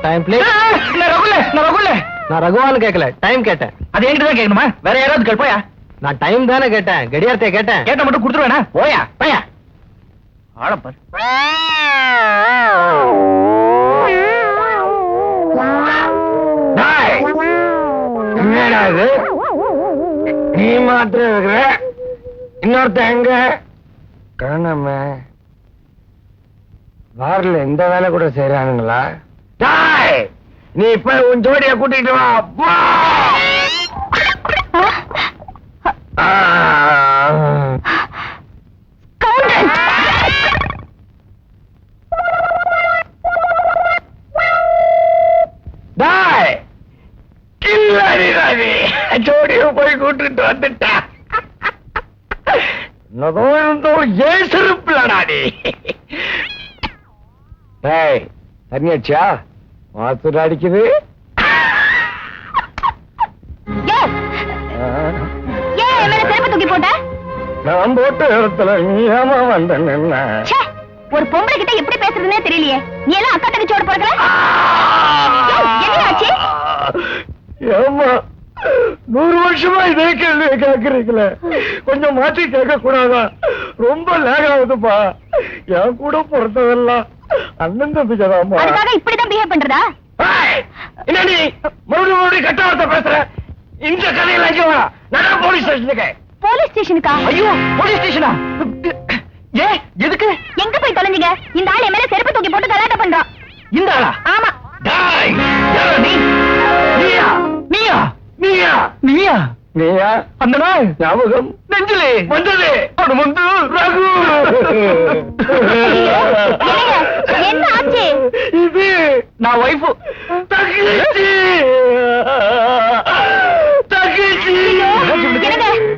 Time play. நான் ரகுவான்னு கேட்கல, time கேட்டேன். அது என்கிட்ட தான் கேட்கணுமா? வேற யாராவது கேட்போயா? நான் டைம் தானே கேட்டேன், கடியாரத்தை கேட்டேன். கேட்ட மட்டும் கொடுத்துருவேனா? போயா பையா ஆளப்பார். என்னடா இது, நீ மாத்திரம் இருக்கிற, இன்னொருத்த எங்க காணாம? வாரில் எந்த வேலை கூட செய்யறானுங்களா? நீ இப்ப உன் ஜோடிய கூட்டிட்டு வா. ஜோடிய போய் கூட்டிட்டு வந்துட்டா. ஏன் செருப்புலடா நீ? தண்ணியாச்சா? வாசல் அடிக்குது. நான் போட்ட இடத்துல நீ ஏமா வந்தேன்? ஒரு பொம்பளை கிட்ட எப்படி பேசுறதுன்னே தெரியலையே. நீ எல்லாம் அக்கா தங்கச்சியோட பிறக்கல? ஏமா 100 வருஷமா இதே கேள்வி கேட்கறீங்களே, கொஞ்சம் மாற்றி கேட்க கூடாதா? ரொம்ப லேக் ஆகுதுப்பா. என் கூட பிறந்ததெல்லாம் அண்ணன் தம்பிக்கதாமா. அதுக்காக இப்படிதான் பிஹேவ் பண்றதா? என்ன நீ மறுபடியும் கட்ட வார்த்தை பேசுற? இந்த கதையில எங்க வா? நான் போலீஸ் ஸ்டேஷனுக்கு. போலீஸ் ஸ்டேஷனுக்கா? ஐயோ, போலீஸ் ஸ்டேஷனா? ஏ எதுக்கு? எங்க போய் தொலைஞ்சீங்க? இந்த ஆள் என் மேல செருப்பு தூக்கி போட்டு கலாட்டம் பண்றான். இந்த ஆளா? ஆமா. நீயா? அந்த நாள் ஞாபகம் நெஞ்சிலே வந்தது. அது வந்து ரகு. என்ன ஆச்சு? இது நான் வைஃப். தகிச்சி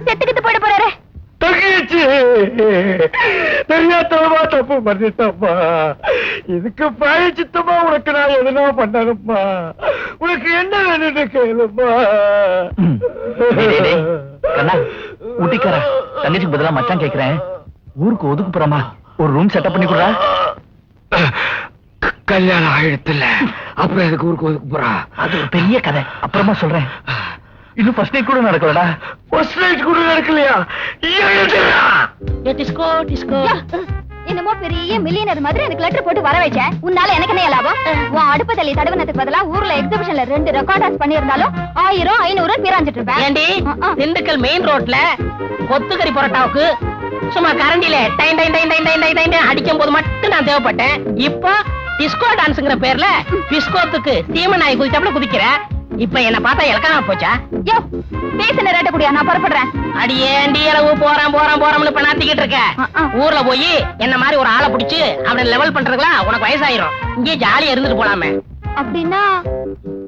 செத்துக்கிட்டு போயிட போறாரு. தகிச்சி தெரியாதவா தப்பு பண்ணிட்டப்பா. இதுக்கு பாய சித்தமா உனக்கு நான் எதுனா பண்ணணும்ப்பா. உனக்கு என்ன வேணும்னு கேளுப்பா. ஊட்டிக்கார தங்கச்சிக்கு பதிலா மச்சான் கேக்குறேன். ஊருக்கு ஒதுக்கு போறமா ஒரு ரூம் செட்டப் பண்ணி கொடுறா. கல்யாணம் ஆயிடுத்துல அப்புறம் எதுக்கு ஊருக்கு ஒதுக்கு போறா? அது ஒரு பெரிய கதை, அப்புறமா சொல்றேன். இன்னும் ஃபர்ஸ்ட் நைட் கூட நடக்கலடா. ஃபர்ஸ்ட் நைட் கூட நடக்கலையா? டிஸ்கோ டிஸ்கோ என்னமோ பெரிய மில்லியனர் மாதிரி எனக்கு லெட்டர் போட்டு வர வச்சேன். உன்னால எனக்கு என்ன லாபம்? உன் அடுப்பு தள்ளி தடவனத்துக்கு பதிலா ஊர்ல எக்ஸிபிஷன்ல 2 ரெக்கார்டர்ஸ் பண்ணியிருந்தாலும் 1000 500 பீராஞ்சிட்டு இருப்பேன். ஏண்டி திண்டுக்கல் மெயின் ரோட்ல கொத்துக்கறி பரோட்டாவுக்கு சும்மா கரண்டில டைன் டைன் டைன் டைன் டைன் டைன் அடிக்கும் போது மட்டும் நான் தேவைப்பட்டேன். இப்போ டிஸ்கோ டான்ஸ்ங்கிற பேர்ல பிஸ்கோத்துக்கு சீமன் ஆகி குதிச்சாப்புல குதிக்கிற. இப்ப என்ன பார்த்தா இலக்காம போச்சா? யோ பேசுன ரேட்ட குடியா, நான் புறப்படுறேன். அடியேண்டி அளவு போறேன் போறேன் போறோம்னு இப்ப நாத்திக்கிட்டு இருக்க. ஊர்ல போய் என்ன மாதிரி ஒரு ஆளை பிடிச்சு அவனை லெவல் பண்றதுல உனக்கு வயசாயிரும். இங்கே ஜாலியா இருந்துட்டு போலாமே. அப்படின்னா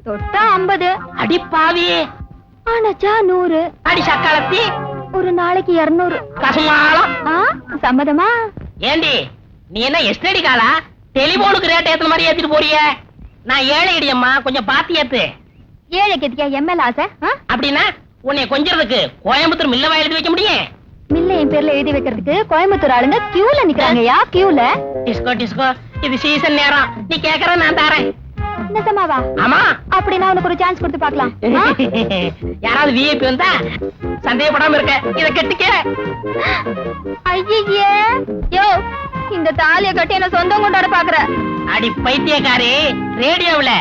தொட்டா 50. அடி பாவி. ஆனாச்சா 100. அடி சக்காலத்தி. ஒரு நாளைக்கு 200. கசுமாலம். சம்மதமா? ஏண்டி நீ என்ன எஸ்டடி காலா? டெலிபோனுக்கு ரேட் ஏத்துன மாதிரி ஏத்திட்டு போறிய? நான் ஏழை இடியம்மா, கொஞ்சம் பாத்து ஏத்து. ஏழை கேத்தியா எம்எல் ஆசை? அப்படின்னா உன்னை கொஞ்சறதுக்கு கோயம்புத்தூர் மில்ல எழுதி வைக்க முடியும்? மில்ல என் பேர்ல எழுதி வைக்கிறதுக்கு கோயம்புத்தூர் ஆளுங்க கியூல நிக்கிறாங்கயா, கியூல. டிஸ்கோ டிஸ்கோ இது சீசன் நேரம், நீ கேக்குற நான் தரேன். நிஜமாவா? ஆமா. அப்படின்னா உனக்கு ஒரு சான்ஸ் கொடுத்து பார்க்கலாம். யாராவது விஐபி வந்தா சந்தேகப்படாம இருக்க, இத கட்டிக்க. ஐயே யோ, இந்த தாலிய கட்டி என்ன சொந்தம் கொண்டாட பாக்குற? அடி பைத்தியக்காரி, ரேடியோவுல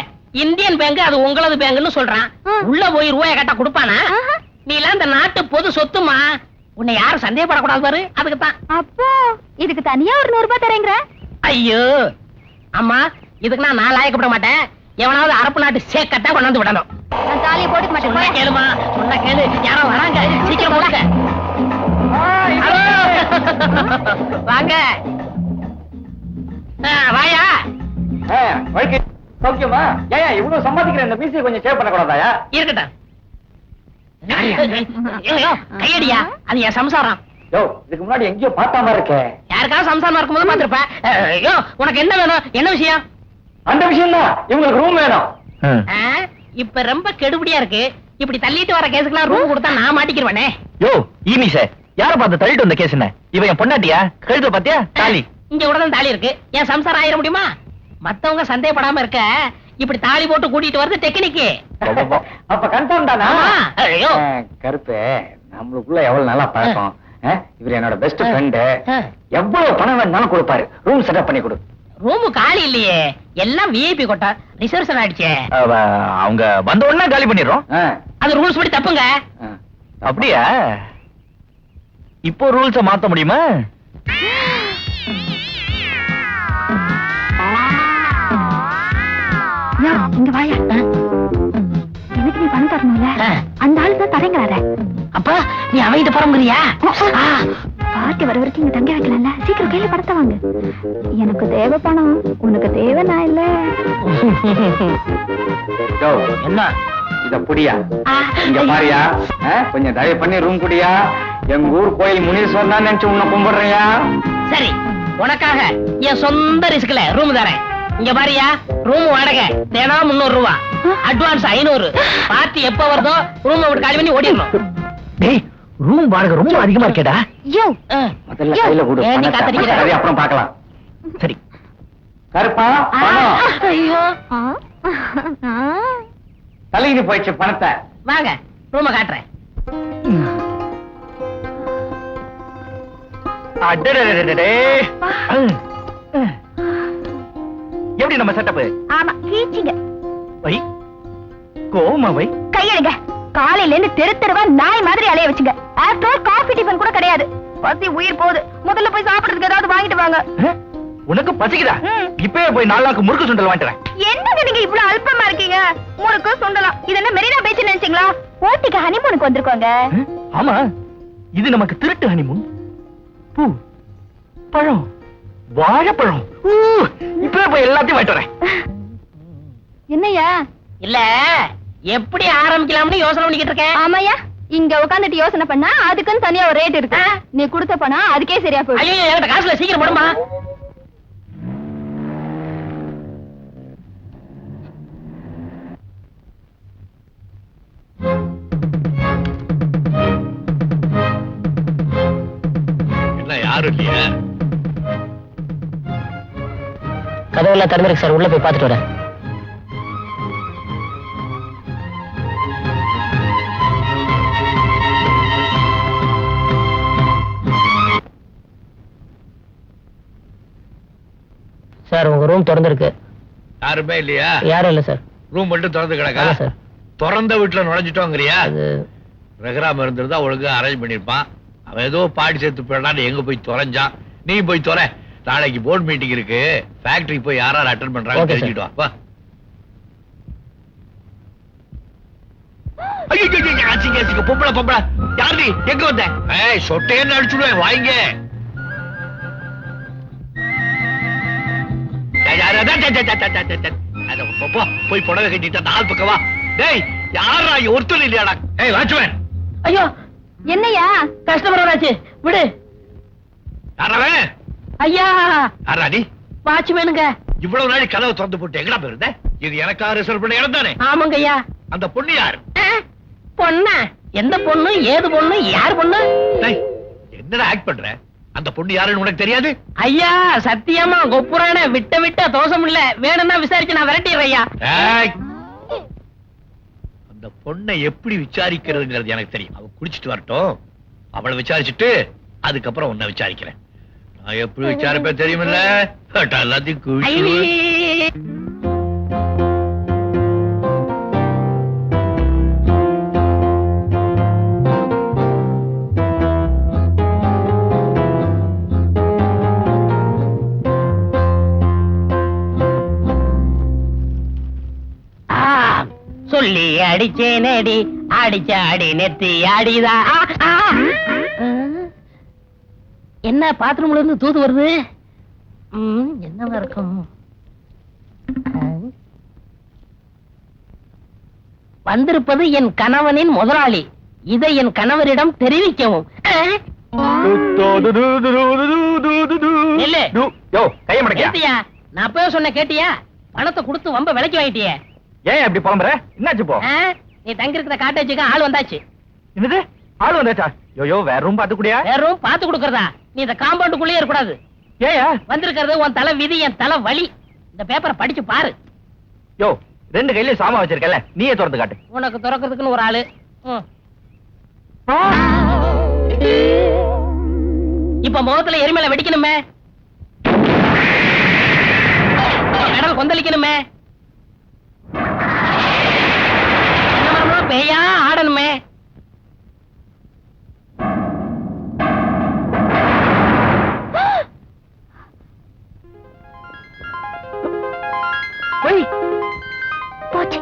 இந்தியன் பேங்க் அது உங்களது பேங்க்னு சொல்றான். உள்ள போய் ரூபாய் கட்ட கொடுப்பானா? நீ எல்லாம் இந்த நாட்டு பொது சொத்துமா, உன்னை யாரும் சந்தேகப்படக்கூடாது பாரு, அதுக்கு தான். அப்போ இதுக்கு தனியா ஒரு 100 ரூபாய் தரேங்கற? ஐயோ அம்மா, இதுக்கு நான் லாயக்கப்பட மாட்டேன். எவனாவது அரப்பு நாட்டு சேக்கட்டா கொண்டாந்து விடணும். நான் தாலிய போட்டுக்க மாட்டேன். சொன்னா கேளுமா, சொன்னா கேளு. யாரோ வராங்க, சீக்கிரம் போங்க. வாங்க. வாயா. சௌக்கியமா? ஏன் இவ்வளவு சம்பாதிக்கிற இந்த மீசையை கொஞ்சம் சேவ் பண்ண கூடாதாயா? இருக்கட்டும். கையடியா, அது என் சம்சாரம். யோ, இதுக்கு முன்னாடி எங்கேயோ பார்த்த மாதிரி இருக்கே. யாருக்காவது சம்சாரமா இருக்கும்போது பாத்துருப்பேன். ஐயோ, உனக்கு என்ன வேணும்? என்ன விஷயம்? அந்த விஷயம் தான், இவங்களுக்கு ரூம் வேணும். இப்ப ரொம்ப கெடுபடியா இருக்கு. இப்படி தள்ளிட்டு வர கேஸுக்குலாம் ரூம் கொடுத்தா நான் மாட்டிக்கிறவனே. யோ ஈமி சார், யார பார்த்து தள்ளிட்டு வந்த கேஸ் என்ன? இவன் என் பொண்டாட்டியா? கழுத பாத்தியா? தாலி இங்க கூட தான் தாலி இருக்கு. என் சம்சாரம் ஆயிர முடியுமா? மத்தவங்க சந்தேகப்படாம இருக்க இப்படி தாலி போட்டு கூட்டிட்டு வரது டெக்னிக்கு. அப்ப கன்ஃபார்ம் தானா? ஐயோ கருப்பு, நம்மளுக்குள்ள எவ்வளவு நல்லா பழக்கம். இவர் என்னோட பெஸ்ட் ஃப்ரெண்டு. எவ்வளவு பணம் வேணாலும் கொடுப்பாரு. ரூம் செட்டப் பண்ணி கொடு. ரூமு காலி இல்லையே, எல்லாம் விஐபி கொட்டா, ரிசர்வேஷன் ஆயிடுச்சே. அவங்க வந்த உடனே காலி பண்ணிடுறோம். அது ரூல்ஸ் படி தப்புங்க. அப்படியா? இப்போ ரூல்ஸ மாத்த முடியுமா? இங்க வாயா. எனக்கு நீ பணம் தரணும்ல, அந்த ஆளு தான் தரங்கிறார. அப்ப நீ அவங்கிட்ட பரம்புறியா? பாட்டி வர வரைக்கும் இங்க தங்க வைக்கலாம்ல, சீக்கிரம் கையில பணத்தை வாங்க. எனக்கு தேவை பணம், உனக்கு தேவை நான் இல்ல. என்ன இத புடியா, இங்க பாரியா, கொஞ்சம் தயவு பண்ணி ரூம் குடியா. எங்க ஊர் கோயில் முனீஸ்வரன் தான் நினைச்சு உன்னை கும்பிடுறியா? சரி, உனக்காக என் சொந்த ரிஸ்க்ல ரூம் தரேன். இங்க பாரியா, ரூம் வாடகை தினம் 300 ரூபா, அட்வான்ஸ் 500. பார்ட்டி எப்ப வருதோ ரூம் விட்டு காலி பண்ணி ஓடிடணும். டேய், ரூம் வாடகை ரொம்ப அதிகமா இருக்கேடா. யோ முதல்ல கையில கொடு, ஏன் நீ காத்திருக்கிற? சரி, அப்புறம் பார்க்கலாம். சரி, கருப்பா, பணம் ஐயோ தலைக்கு போயிடுச்சு பணத்தை. வாங்க ரூம காட்டுறேன். அடடடடடே. எப்படி நம்ம செட்டப்? ஆமா, கீச்சிங்க. வை, கோமா வை. கையெடுங்க. காலையில இருந்து தெரு தெருவா நாய் மாதிரி அலைய வச்சுங்க. ஆஃப்டர் காஃபி டிஃபன் கூட கிடையாது. பசி உயிர் போகுது. முதல்ல போய் சாப்பிடுறதுக்கு ஏதாவது வாங்கிட்டு வாங்க. உனக்கு பசிக்குதா? இப்பவே போய் 4 நாக்கு முறுக்கு சுண்டல் வாங்கிட்டு வரேன். என்னங்க நீங்க இவ்வளவு அல்பமா இருக்கீங்க? முறுக்கு சுண்டலாம், இது என்ன மெரினா பீச் நினைச்சீங்களா? ஊட்டிக்கு ஹனிமூனுக்கு வந்திருக்கோங்க. ஆமா, இது நமக்கு திருட்டு ஹனிமூன். பூ, பழம், வாழைப்பழம். இப்பவே போய் எல்லாத்தையும் வாங்கிட்டு வரேன். என்னையா? இல்ல, எப்படி ஆரம்பிக்கலாம்னு யோசனை பண்ணிக்கிட்டு இருக்கேன். ஆமாயா, இங்க உட்காந்துட்டு யோசனை பண்ணா அதுக்குன்னு தனியா ஒரு ரேட் இருக்கு. நீ கொடுத்த பணம் அதுக்கே சரியா போயிடும். ஐயோ, என்கிட்ட காசுல சீக்கிரம் போடுமா. என்ன யாரும் இல்லையா? கதவெல்லாம் திறந்திருக்கு சார், உள்ள போய் பார்த்துட்டு வரேன். சார், உங்க ரூம் திறந்திருக்கு. யாருமே இல்லையா? யாரும் இல்ல சார். ரூம் மட்டும் திறந்து கிடக்கா? ஆமா சார். திறந்த வீட்டுல நுழைஞ்சிட்டோங்கிறியா? அது ரகுராம இருந்திருந்தா ஒழுங்கா அரேஞ்ச் பண்ணிருப்பான். அவன் ஏதோ பாடி சேர்த்து போயிடான்னு எங்க போய் தொலைஞ்சான். நீ போய் தொலை. நாளைக்கு போர்டு மீட்டிங் இருக்கு. ஃபேக்டரிக்கு போய் யார் யார் அட்டெண்ட் பண்றாங்க Okay, தெரிஞ்சுட்டு வா. ஐயோ, அசிங்க பொம்பளை பொம்பளை யாரு நீ? எங்க வந்த? ஏய், சொட்டேன்னு அடிச்சுடுவேன், வாங்க. போய் புடவை கட்டிட்டு அந்த ஆள் பக்கம் வா. டேய், யாரா ஒருத்தர் இல்லையாடா? ஏய், வாட்ச்மேன். ஐயோ, என்னையா? கஸ்டமர் வராச்சு, விடு. யாராவே? ஐயா, யாரா நீ? வாட்ச்மேனுங்க. இவ்வளவு நாளைக்கு கதவை திறந்து போட்டு எங்கடா போயிருந்த? இது எனக்கா ரிசர்வ் பண்ண இடம் தானே? ஆமாங்க ஐயா. அந்த பொண்ணு யாரு? பொண்ணா? எந்த பொண்ணு, ஏது பொண்ணு, யார் பொண்ணு? டேய், என்னடா ஆக்ட் பண்ற? அந்த பொண்ணு யாருன்னு உனக்கு தெரியாது? ஐயா, சத்தியமா கொப்புரான விட்ட தோசம் இல்ல. வேணும்னா விசாரிச்சு நான் விரட்டிடுறேன் ஐயா. ஏய், அந்த பொண்ணை எப்படி விசாரிக்கிறதுங்கிறது எனக்கு தெரியும். அவ குடிச்சிட்டு வரட்டும், அவளை விசாரிச்சுட்டு அதுக்கப்புறம் உன்னை விசாரிக்கிறேன். நான் எப்படி விசாரிப்பேன் தெரியுமில்ல? எல்லாத்தையும் குடிச்சு. ஐயே. சொல்லி அடிச்சேனடி, அடிச்சாடி நெத்தி அடிதா. என்ன பாத்ரூம்ல இருந்து தூது வருது? என்னவா இருக்கும்? வந்திருப்பது என் கணவனின் முதலாளி. இதை என் கணவரிடம் தெரிவிக்கவும். நில்லு. யோ, கைய மடக்கியா? கேட்டியா? நான் அப்பவே சொன்ன கேட்டியா? பணத்தை கொடுத்து வம்ப விலைக்கு வாங்கிட்டியே. ஏன் அப்படி புலம்புற? என்னாச்சு போ? நீ தங்கி இருக்கிற காட்டேஜுக்கு ஆள் வந்தாச்சு. என்னது? ஆள் வந்தாச்சா? யோ, வேற ரூம் பாத்து கூடியா? வேற ரூம் பாத்து கொடுக்கறதா? நீ இந்த காம்பவுண்டுக்குள்ளேயே இருக்கக்கூடாது. ஏயா வந்திருக்கிறது உன் தலை விதி, என் தலை வலி. இந்த பேப்பரை படிச்சு பாரு. யோ 2 கையிலயும் சாமா வச்சிருக்கல, நீயே திறந்து காட்டு. உனக்கு திறக்கிறதுக்குன்னு ஒரு ஆளு. இப்ப முகத்துல எரிமலை வெடிக்கணுமே, கடல் கொந்தளிக்கணுமே, பேயா ஆடணுமே. போச்சு,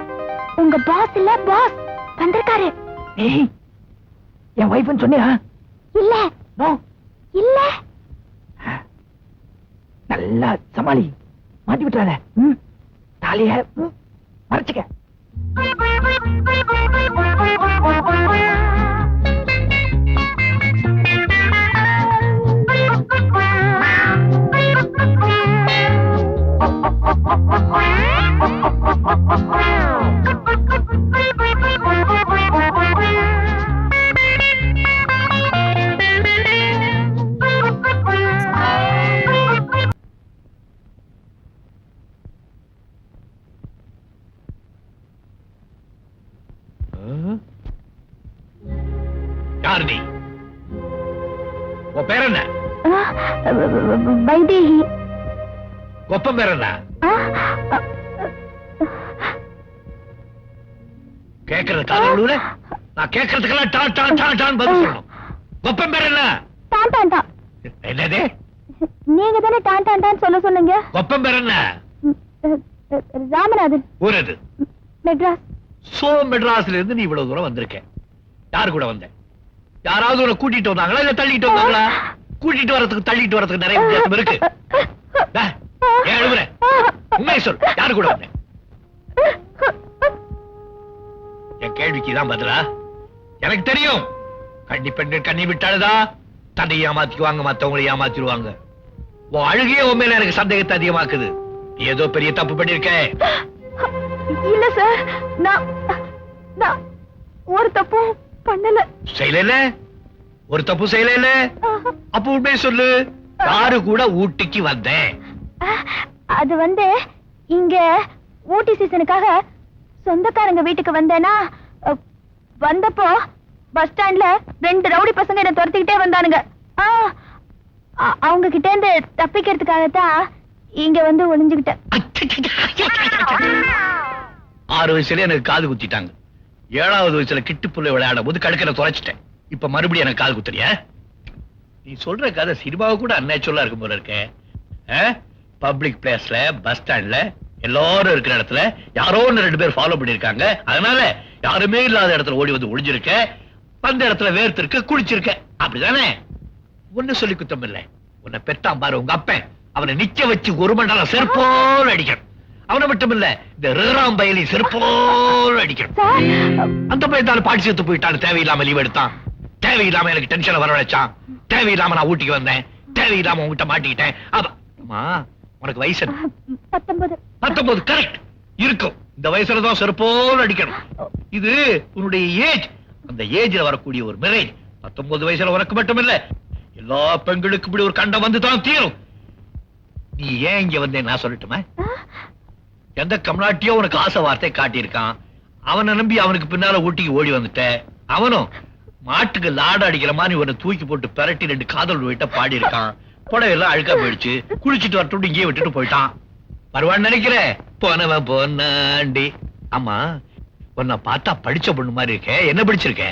உங்க பாஸ் இல்ல, பாஸ் வந்திருக்காரு. ஏய், என் வைஃப்னு சொன்னியா? இல்ல நோ, இல்ல. நல்லா சமாளி, மாட்டி விட்டுறாத. தாலிய மறைச்சுக்க. யார் நீ? உன் பேர் என்ன? வைதேகி. கொப்பம் பேர் என்ன? கேட்கறது காது விழுவுல? நான் கேட்கறதுக்கெல்லாம் டான் டான் டான் டான் பதில் சொல்லணும். கொப்பம் பேர் என்ன? டான் டான் டான். என்னது? நீங்க தானே டான் டான் டான் சொல்ல சொன்னீங்க. கொப்பம் பேர் என்ன? ராமநாதன். ஊர் எது? மெட்ராஸ். சோ மெட்ராஸ்ல இருந்து நீ இவ்வளவு தூரம் வந்திருக்க. யாரு கூட வந்த? யாராவது உன்னை கூட்டிட்டு வந்தாங்களா இல்ல தள்ளிட்டு வந்தாங்களா? கூட்டிட்டு வரதுக்கு தள்ளிட்டு வரதுக்கு நிறைய வித்தியாசம் இருக்கு. ஏன் எழுதுற? உண்மையை சொல், யாரு கூட வந்த? என் கேள்விக்கு தான் பதிலா? எனக்கு தெரியும், கண்ணி பெண்கள் கண்ணி விட்டாளுதா தன்னை ஏமாத்திக்குவாங்க, மத்தவங்களை ஏமாத்திடுவாங்க. உன் அழுகையே உன் மேல எனக்கு சந்தேகத்தை அதிகமாக்குது. நீ ஏதோ பெரிய தப்பு பண்ணிருக்க. இல்ல சார், நான் ஒரு தப்பும் பண்ணல. செய்யல? ஒரு தப்பு செய்யல? அப்ப உண்மையை சொல்லு, யாரு கூட ஊட்டிக்கு வந்தேன்? அது வந்து இங்க ஊட்டி சீசனுக்காக சொந்தக்காரங்க வீட்டுக்கு வந்தேனா, வந்தப்போ பஸ் ஸ்டாண்ட்ல 2 ரவுடி பசங்க என்ன துரத்திக்கிட்டே வந்தானுங்க. அவங்க கிட்ட இருந்து தப்பிக்கிறதுக்காகத்தான் இங்க வந்து ஒளிஞ்சுக்கிட்டேன். 6 வயசுல எனக்கு காது குத்திட்டாங்க. 7வது வயசுல கிட்டுப்புள்ள விளையாடும் போது கடுக்கனை தொலைச்சிட்டேன். இப்ப மறுபடியும் எனக்கு காது குத்துறியா? நீ சொல்ற கதை சினிமாவை கூட அன்நேச்சுரலா இருக்கும் போல இருக்க. பப்ளிக் பிளேஸ்ல, பஸ் ஸ்டாண்ட்ல, எல்லாரும் இருக்கிற இடத்துல யாரோ 2 பேர் ஃபாலோ பண்ணிருக்காங்க. அதனால யாருமே இல்லாத இடத்துல ஓடி வந்து ஒளிஞ்சிருக்க, அந்த இடத்துல வேர்த்திருக்க, குளிச்சிருக்க, அப்படிதானே? ஒண்ணு சொல்லி குத்தம் இல்ல. உன்னை பெத்தான் பாரு உங்க அப்பன், அவனை நிக்க வச்சு 1 மணி நேரம் செருப்போல் அடிக்கணும். அவனை மட்டும் இல்ல, இந்த ரேராம் பயலி செருப்போல் அடிக்கணும். அந்த பையன் பாட்டி செத்து போயிட்டான்னு தேவையில்லாம லீவ் எடுத்தான். தேவையில்லாம எனக்கு டென்ஷனை வரவழைச்சான். தேவையில்லாம நான் ஊட்டிக்கு வந்தேன். தேவையில்லாம உங்ககிட்ட மாட்டிக்கிட்டேன். உனக்கு வயசு 19 கரெக்ட் இருக்கும். இந்த வயசுல தான் செருப்போல் அடிக்கணும். இது உன்னுடைய ஏஜ். அந்த ஏஜ்ல வரக்கூடிய ஒரு மேரேஜ். 19 வயசுல உனக்கு மட்டும் இல்ல, எல்லா பெண்களுக்கு இப்படி ஒரு கண்டம் வந்து தான் தீரும். நீ ஏன் இங்க வந்தே நான் சொல்லட்டுமா? எந்த கம்நாட்டியோ உனக்கு ஆசை வார்த்தை காட்டியிருக்கான். அவனை நம்பி அவனுக்கு பின்னால ஊட்டிக்கு ஓடி வந்துட்ட. அவனும் மாட்டுக்கு லாடு அடிக்கிற மாதிரி உன்னை தூக்கி போட்டு பெரட்டி 2 காதல் வீட்டை பாடி இருக்கான். புடவையெல்லாம் அழுக்கா போயிடுச்சு. குளிச்சுட்டு வரட்டு இங்கேயே விட்டுட்டு போயிட்டான். வருவான்னு நினைக்கிறேன். போனவன் போனாண்டி. ஆமா, உன்னை பார்த்தா படிச்ச பொண்ணு மாதிரி இருக்க. என்ன படிச்சிருக்க?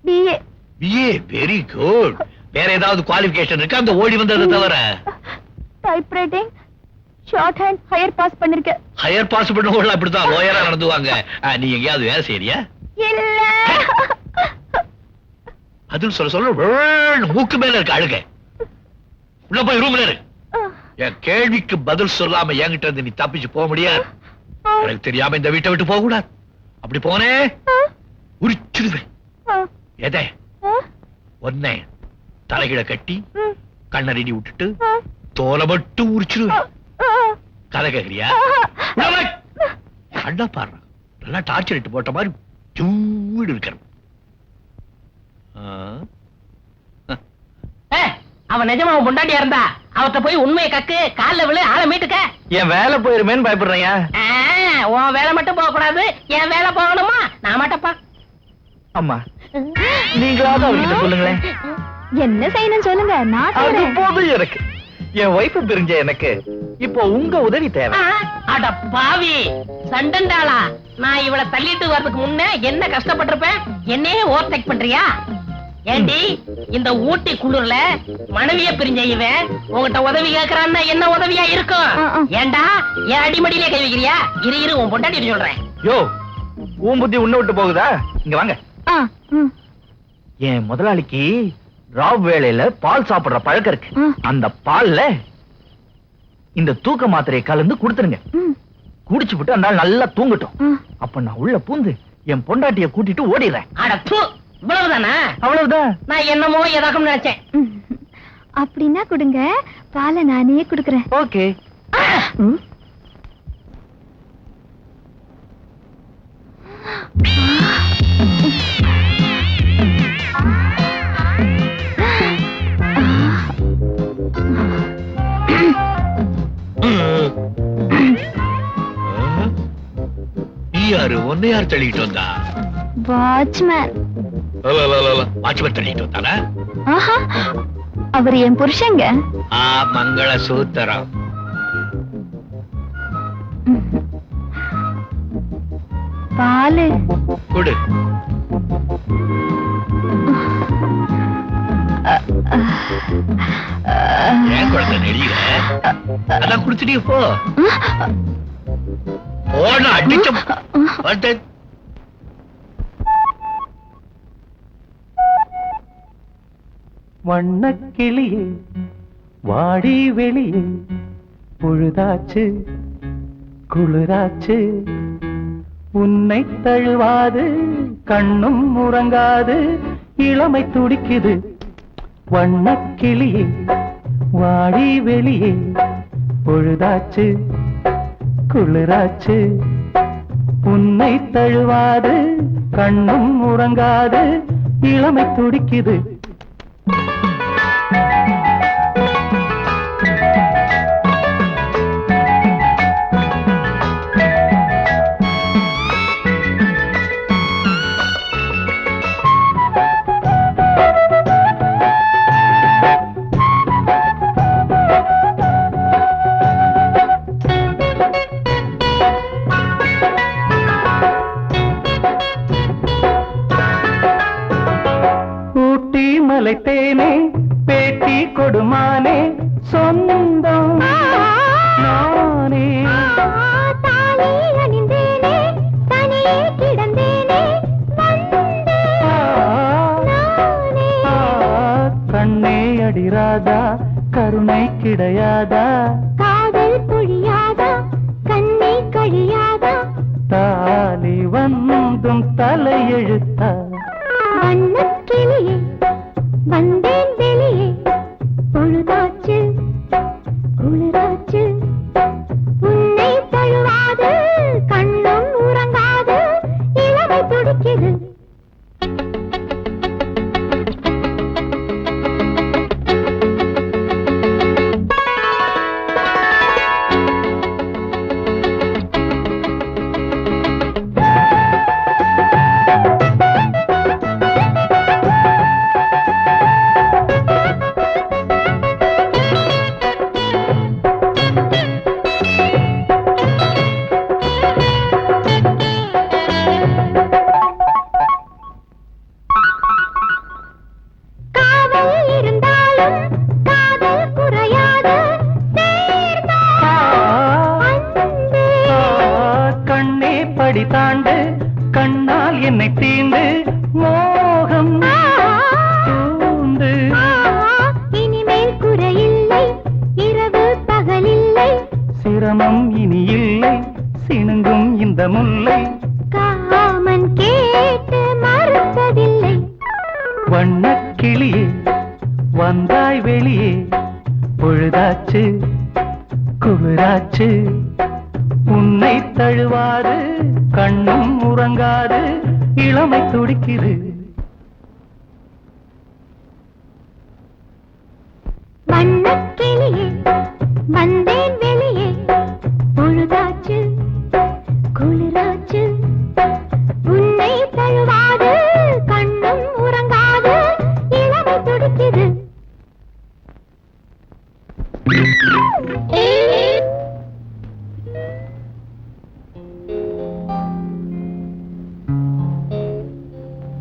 BA. Very good. வேற ஏதாவது குவாலிஃபிகேஷன் இருக்கா அந்த ஓடி வந்ததை தவிர? Typewriting, shorthand, higher pass பண்ணிருக்கேன். ஹையர் பாஸ் பண்ணவங்க அப்படித்தான் லோயரா நடந்துவாங்க. நீ எங்கேயாவது வேலை செய்யறியா? இல்ல. அது சொல்ல மூக்கு மேல இருக்க அழுக. உள்ள போய் ரூம்ல இரு. என் கேள்விக்கு பதில் சொல்லாம என்கிட்ட இருந்து நீ தப்பிச்சு போக முடியாது. எனக்கு தெரியாம இந்த வீட்டை விட்டு போக கூடாது. அப்படி போனே உரிச்சிடுவேன். எதை? ஒன்னே தலைகிட கட்டி கண்ணறிடி விட்டுட்டு தோலை மட்டும் உரிச்சிடுவேன். கதை கேக்குறியா? அண்ணா பாரு, நல்லா டார்ச்சர் இட்டு போட்ட மாதிரி சூடு இருக்கிற. அவன் நிஜமா அவன் பொண்டாட்டியா இருந்தா அவட்ட போய் உண்மையை கக்கு கால்ல விழு ஆளை மீட்டுக்க. என் வேலை போயிருமேன்னு பயப்படுறேன். உன் வேலை மட்டும் போக கூடாது, என் வேலை போகணுமா? நான் மாட்டப்பா. அம்மா நீங்களாவது அவர்கிட்ட சொல்லுங்களேன். என்ன செய்யணும் சொல்லுங்க, நான் அது செய்றேன். போதும் எனக்கு. என் ஒய்ஃப் பிரிஞ்ச எனக்கு இப்போ உங்க உதவி தேவை. அட பாவி சண்டண்டாளா, நான் இவளை தள்ளிட்டு வர்றதுக்கு முன்ன என்ன கஷ்டப்பட்டிருப்பேன், என்னையே ஓவர்டேக் பண்றியா? ஏண்டி இந்த ஊட்டி குளிர்ல மனைவிய பிரிஞ்ச இவன் உங்ககிட்ட உதவி கேக்குறான்னா என்ன உதவியா இருக்கும்? ஏண்டா என் அடிமடியிலே கை வைக்கிறியா? இரு உன் பொண்டாட்டி சொல்றேன். யோ உன் புத்தி உன்ன விட்டு போகுதா? இங்க வாங்க. என் முதலாளிக்கு ராவ் வேளையில பால் சாப்பிடுற பழக்கம் இருக்கு. அந்த பால்ல இந்த தூக்க மாத்திரையை கலந்து கொடுத்துருங்க. குடிச்சு விட்டு அந்த நாள் நல்லா தூங்கட்டும். அப்ப நான் உள்ள பூந்து என் பொண்டாட்டிய கூட்டிட்டு ஓடிடுறேன். இவ்வளவுதானா? அவ்வளவுதான். நான் என்னமோ ஏதாக்கும் நினைச்சேன். அப்படின்னா கொடுங்க, பாலை நானே குடுக்கறேன். ஓகே. யாரு ஒன்னு யார் தள்ளிட்டு வந்தா? வாட்ச்மேன். வாட்ச்மேன் தள்ளிட்டு வந்தானா? அவர் என் புருஷங்க. மங்கள சூத்திரம். பாலு கொடு. ஏன் குழந்தை நெடியில? அதான் குடுத்துட்டே போ. அடிச்ச வண்ணக்கிளியே வாடி வெளியே, பொழுதாச்சு குளிராச்சு, உன்னை தழுவாது கண்ணும் உறங்காது இளமை துடிக்குது. வண்ணக்கிளியே வாடி வெளியே, பொழுதாச்சு குளிராச்சு, உன்னை தழுவாது கண்ணும் உறங்காது இளமை துடிக்குது. தேனே பேட்டி கொடுமானே சொந்தம் நானே, தாலி அணிந்தேனே தனியே கிடந்தேனே கண்ணே அடிராதா கருணை கிடையாதா, காதல் பொழியாதா கண்ணை கழியாதா, தாலி வந்தும் தலையெழுத்தா. வண்ணக்கிளியே வந்தேன் வெளியே, பொழுதாச்சு குளிராச்சு, உன்னை தழுவாது கண்ணும் உறங்காது இளமை துடிக்குது. தாண்டு கண்ணால் என்னை தீண்டு மோகம் தூண்டு. இனிமேல் குறையில்லை இரவு பகலில்லை, சிரமம் இனி இல்லை சிணுங்கும் இந்த முல்லை, காமன் கேட்டு மறுப்பதில்லை. வண்ணக்கிளியே வந்தாய் வெளியே, பொழுதாச்சு குளிராச்சு, உன்னை தழுவாது கண்ணும் உறங்காது இளமை துடிக்குது. வண்ணக்கிளியே வந்தேன் வெளியே